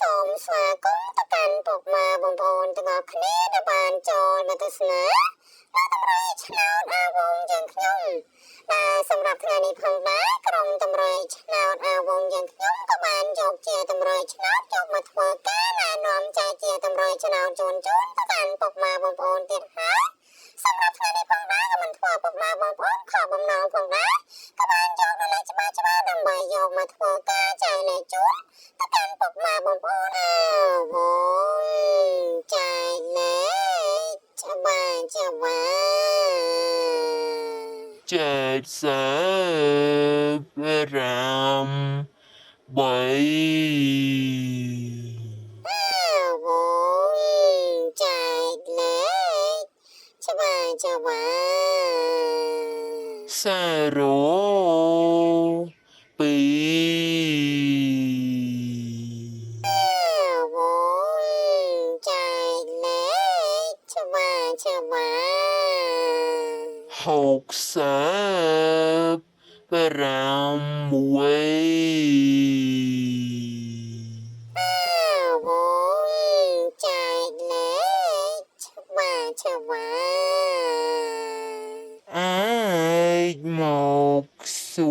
សូមស្វាគមន៍ទៅកាន់ពុកម៉ែបងប្អូនទាំងអស់គ្នាដែលបានចូលមកទស្សនានៅតម្រៃឆ្នោតអាវងយើងខ្ញុំដែលសម្រាប់ថ្ងៃនេះផងដែរក្រុមតម្រៃឆ្នោតអាវងយើងខ្ញុំក៏បានយកជាតម្រៃឆ្នោតយកមកធ្វើការណែនាំចែកជាតម្រៃឆ្នោតជូនទៅកាន់ពុកម៉ែបងប្អូនទៀតហើយសម្រាប់ថ្ងៃនេះផងដែរក៏មិនធ្វើពុកម៉ែបងប្អូនខកបំណងផងដែរក៏បានយកនៅលេខច្បាស់ដើម្បីយកមកធ្វើការចែកលេខជូនទៅកាន់ពុកម៉ែបងប្អូនវងចែកលេខច្បាស់ចែក35 3វងចែកលេខច្បាស់02វងចែកលេខច្បាស់66វងចែកលេខច្បាស់អាចមកសួ